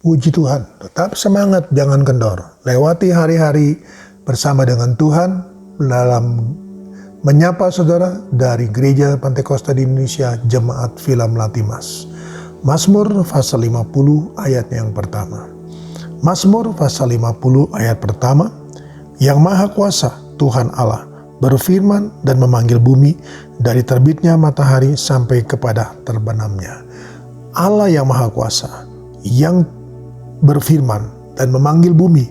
Puji Tuhan, tetap semangat, jangan kendor. Lewati hari-hari bersama dengan Tuhan dalam menyapa saudara dari Gereja Pantekosta di Indonesia, Jemaat Villa Melati Mas. Mazmur pasal 50 ayat yang pertama. Mazmur pasal 50 ayat pertama. Yang Maha Kuasa, Tuhan Allah, berfirman dan memanggil bumi dari terbitnya matahari sampai kepada terbenamnya. Allah yang Maha Kuasa, yang berfirman dan memanggil bumi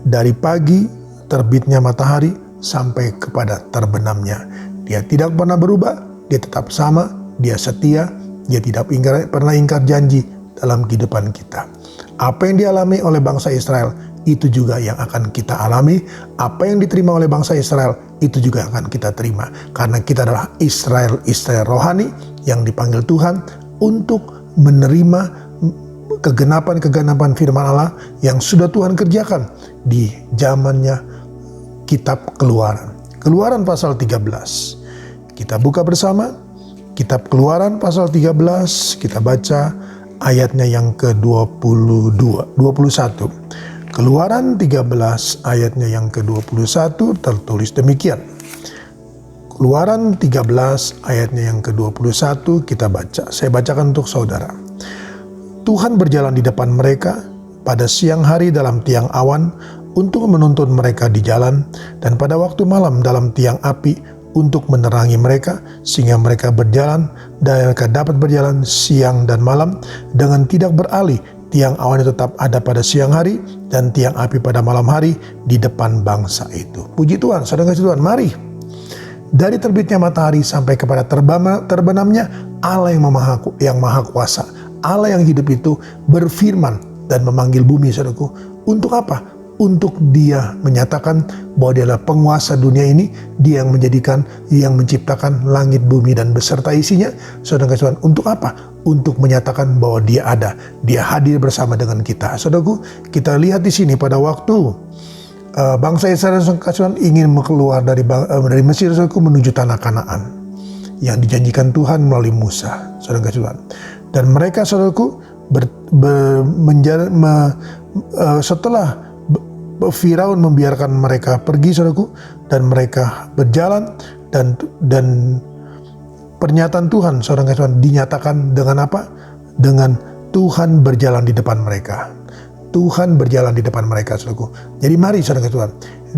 dari pagi terbitnya matahari sampai kepada terbenamnya. Dia tidak pernah berubah, dia tetap sama, dia setia, dia tidak pernah ingkar janji dalam kehidupan kita. Apa yang dialami oleh bangsa Israel, itu juga yang akan kita alami. Apa yang diterima oleh bangsa Israel, itu juga akan kita terima. Karena kita adalah Israel rohani yang dipanggil Tuhan untuk menerima kegenapan firman Allah yang sudah Tuhan kerjakan di zamannya kitab Keluaran. Keluaran pasal 13. Kita buka bersama kitab Keluaran pasal 13, kita baca ayatnya yang ke-21. Keluaran 13 ayatnya yang ke-21 tertulis demikian. Keluaran 13 ayatnya yang ke-21 kita baca. Saya bacakan untuk saudara. Tuhan berjalan di depan mereka pada siang hari dalam tiang awan untuk menuntun mereka di jalan, dan pada waktu malam dalam tiang api untuk menerangi mereka, sehingga mereka berjalan dan mereka dapat berjalan siang dan malam dengan tidak beralih. Tiang awan itu tetap ada pada siang hari dan tiang api pada malam hari di depan bangsa itu. Puji Tuhan, saudara kasih Tuhan, mari. Dari terbitnya matahari sampai kepada terbenamnya, Allah yang maha kuasa, Allah yang hidup itu berfirman dan memanggil bumi, saudaraku. Untuk apa? Untuk dia menyatakan bahwa dia adalah penguasa dunia ini. Dia yang menjadikan, yang menciptakan langit, bumi, dan beserta isinya. Saudara Tuhan, untuk apa? Untuk menyatakan bahwa dia ada. Dia hadir bersama dengan kita. Saudaraku, kita lihat di sini pada waktu bangsa Israel ingin keluar dari Mesir, saudaraku, menuju tanah Kanaan yang dijanjikan Tuhan melalui Musa. Saudara Tuhan. Dan mereka, saudaraku, setelah Firaun membiarkan mereka pergi, saudaraku, dan mereka berjalan, dan pernyataan Tuhan, saudara Tuhan, dinyatakan dengan apa? Dengan Tuhan berjalan di depan mereka. Tuhan berjalan di depan mereka, saudaraku. Jadi mari, saudara Tuhan,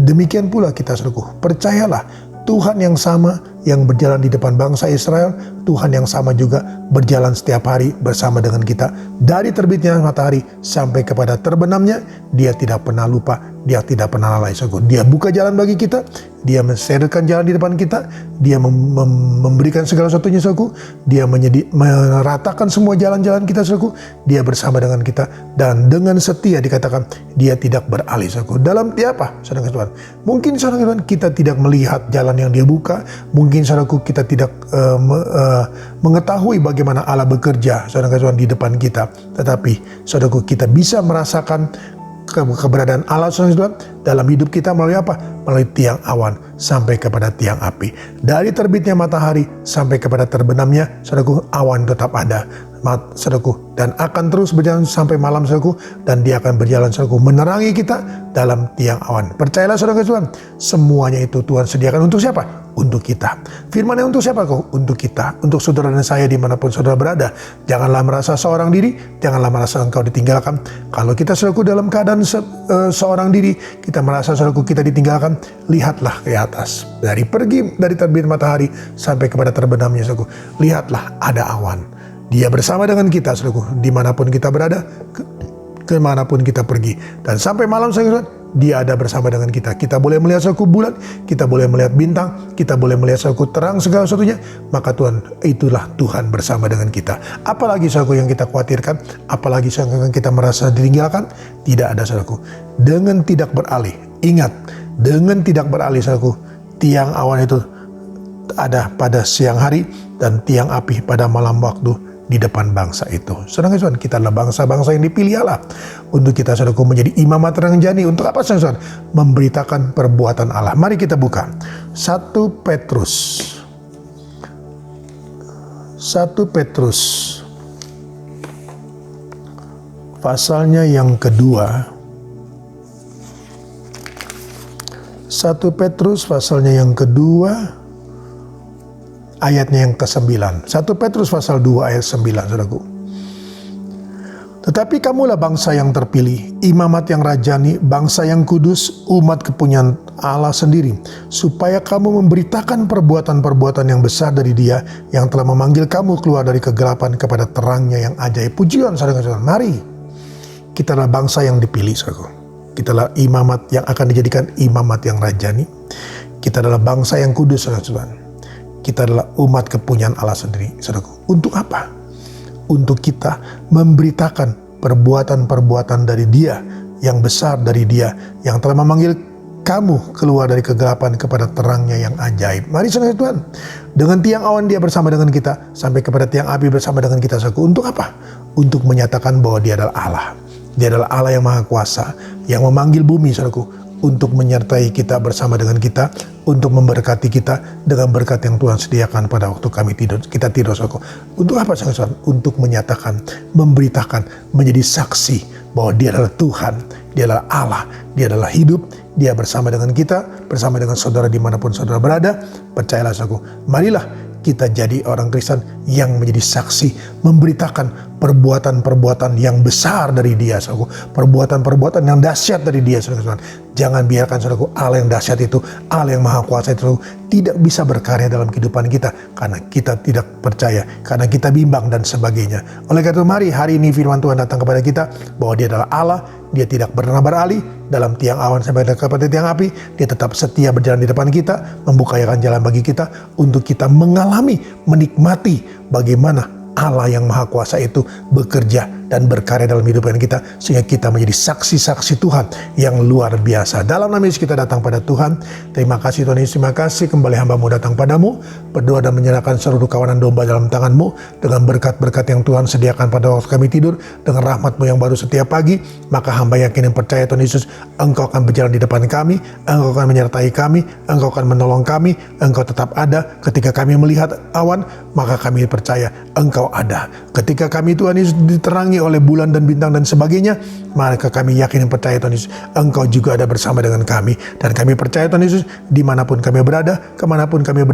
demikian pula kita, saudaraku, percayalah Tuhan yang sama yang berjalan di depan bangsa Israel, Tuhan yang sama juga berjalan setiap hari bersama dengan kita. Dari terbitnya matahari sampai kepada terbenamnya, dia tidak pernah lupa, dia tidak pernah lalai. Dia buka jalan bagi kita, dia mensedarkan jalan di depan kita, dia memberikan segala sesuatunya, dia meratakan semua jalan-jalan kita, dia bersama dengan kita, dan dengan setia dikatakan dia tidak beralih. Dalam apa, saudara Tuhan? Mungkin saudara Tuhan, kita tidak melihat jalan yang dia buka, mungkin saudaraku kita tidak mengetahui bagaimana Allah bekerja, saudara Tuhan, di depan kita. Tetapi saudaraku, kita bisa merasakan keberadaan Allah, saudara Tuhan, dalam hidup kita melalui apa? Melalui tiang awan sampai kepada tiang api. Dari terbitnya matahari sampai kepada terbenamnya, saudaraku, awan tetap ada, saudaraku, dan akan terus berjalan sampai malam, saudaraku, dan dia akan berjalan, saudaraku, menerangi kita dalam tiang awan. Percayalah, saudara Tuhan, semuanya itu Tuhan sediakan untuk siapa? Untuk kita. Firman-Nya untuk siapa kok? Untuk kita, untuk saudara dan saya dimanapun saudara berada. Janganlah merasa seorang diri, janganlah merasa engkau ditinggalkan. Kalau kita, saudaraku, dalam keadaan seorang diri, kita merasa, saudaraku, kita ditinggalkan, lihatlah ke atas. Dari terbit matahari sampai kepada terbenamnya, saudaraku, lihatlah ada awan. Dia bersama dengan kita, saudaraku, dimanapun kita berada, kemanapun kita pergi. Dan sampai malam, saudara, dia ada bersama dengan kita. Kita boleh melihat, saudaraku, bulan, kita boleh melihat bintang, kita boleh melihat, saudaraku, terang segala sesuatunya. Maka Tuhan, itulah Tuhan bersama dengan kita. Apalagi, saudaraku, yang kita khawatirkan, apalagi yang kita merasa ditinggalkan, tidak ada, saudaraku. Dengan tidak beralih, ingat, dengan tidak beralih, saudaraku, tiang awan itu ada pada siang hari dan tiang api pada malam waktu di depan bangsa itu. Saudara Tuhan, kita adalah bangsa-bangsa yang dipilih Allah untuk kita, saudaraku, menjadi imamat terang jani. Untuk apa, saudara? Memberitakan perbuatan Allah. Mari kita buka 1 Petrus 1 pasalnya yang kedua. 1 Petrus pasalnya yang kedua, ayatnya yang ke-9. 1 Petrus pasal 2 ayat 9, saudaraku. Tetapi kamulah bangsa yang terpilih, imamat yang rajani, bangsa yang kudus, umat kepunyaan Allah sendiri, supaya kamu memberitakan perbuatan-perbuatan yang besar dari Dia yang telah memanggil kamu keluar dari kegelapan kepada terangnya yang ajaib. Pujian, saudara-saudara. Mari, kita adalah bangsa yang dipilih, saudara. Kita adalah imamat yang akan dijadikan imamat yang rajani. Kita adalah bangsa yang kudus, saudara-saudara. Kita adalah umat kepunyaan Allah sendiri, saudaraku. Untuk apa? Untuk kita memberitakan perbuatan-perbuatan dari Dia yang besar, dari Dia yang telah memanggil kamu keluar dari kegelapan kepada terangnya yang ajaib. Mari saudara Tuhan, dengan tiang awan Dia bersama dengan kita, sampai kepada tiang api bersama dengan kita, saudaraku. Untuk apa? Untuk menyatakan bahwa Dia adalah Allah. Dia adalah Allah yang Maha Kuasa, yang memanggil bumi, saudaraku, untuk menyertai kita bersama dengan kita, untuk memberkati kita dengan berkat yang Tuhan sediakan pada waktu kita tidur, saudaraku. Untuk apa, saudara? Untuk menyatakan, memberitakan, menjadi saksi bahwa Dia adalah Tuhan, Dia adalah Allah, Dia adalah hidup, Dia bersama dengan kita, bersama dengan saudara dimanapun saudara berada. Percayalah, saudaraku, marilah kita jadi orang Kristen yang menjadi saksi, memberitakan perbuatan-perbuatan yang besar dari Dia, saudaraku. Perbuatan-perbuatan yang dahsyat dari Dia, saudara. Jangan biarkan, saudaraku, Allah yang dahsyat itu, Allah yang Maha Kuasa itu tidak bisa berkarya dalam kehidupan kita karena kita tidak percaya, karena kita bimbang dan sebagainya. Oleh karena itu, mari hari ini firman Tuhan datang kepada kita bahwa Dia adalah Allah. Dia tidak pernah beralih dalam tiang awan sampai kepada tiang api. Dia tetap setia berjalan di depan kita, membukakan jalan bagi kita untuk kita mengalami, menikmati bagaimana Allah yang Maha Kuasa itu bekerja dan berkarya dalam kehidupan kita, sehingga kita menjadi saksi-saksi Tuhan yang luar biasa. Dalam nama Yesus kita datang pada Tuhan. Terima kasih Tuhan Yesus, terima kasih kembali hamba-Mu datang padamu, berdoa dan menyerahkan seluruh kawanan domba dalam tangan-Mu, dengan berkat-berkat yang Tuhan sediakan pada waktu kami tidur, dengan rahmat-Mu yang baru setiap pagi. Maka hamba yakin dan percaya Tuhan Yesus, Engkau akan berjalan di depan kami, Engkau akan menyertai kami, Engkau akan menolong kami, Engkau tetap ada. Ketika kami melihat awan, maka kami percaya Engkau ada. Ketika kami Tuhan Yesus diterangi oleh bulan dan bintang dan sebagainya, maka kami yakin dan percaya Tuhan Yesus, Engkau juga ada bersama dengan kami. Dan kami percaya Tuhan Yesus, dimanapun kami berada, kemanapun kami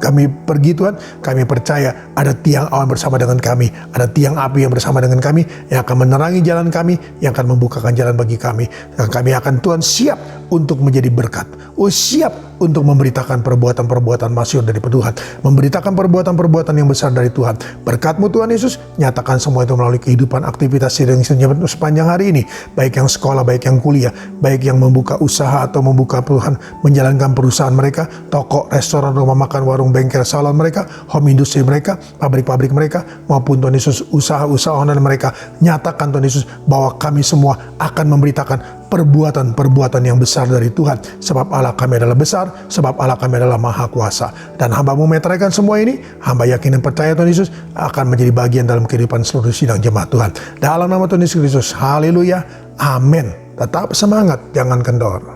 kami pergi Tuhan, kami percaya ada tiang awan bersama dengan kami, ada tiang api yang bersama dengan kami, yang akan menerangi jalan kami, yang akan membukakan jalan bagi kami. Dan kami akan Tuhan siap untuk menjadi berkat, siap untuk memberitakan perbuatan-perbuatan masyhur dari Tuhan, memberitakan perbuatan-perbuatan yang besar dari Tuhan. Berkat-Mu Tuhan Yesus, nyatakan semua itu melalui kehidupan aktivitas sepanjang hari ini, baik yang sekolah, baik yang kuliah, baik yang membuka usaha atau membuka Tuhan, menjalankan perusahaan mereka, toko, restoran, rumah makan, warung, bengkel, salon mereka, home industry mereka, pabrik-pabrik mereka, maupun Tuhan Yesus usaha-usaha online mereka. Nyatakan Tuhan Yesus bahwa kami semua akan memberitakan perbuatan-perbuatan yang besar dari Tuhan, sebab Allah kami adalah besar, sebab Allah kami adalah Maha Kuasa. Dan hamba-Mu meteraikan semua ini, hamba yakin dan percaya Tuhan Yesus akan menjadi bagian dalam kehidupan seluruh sidang jemaat Tuhan. Dalam nama Tuhan Yesus Kristus, haleluya, amin. Tetap semangat, jangan kendor.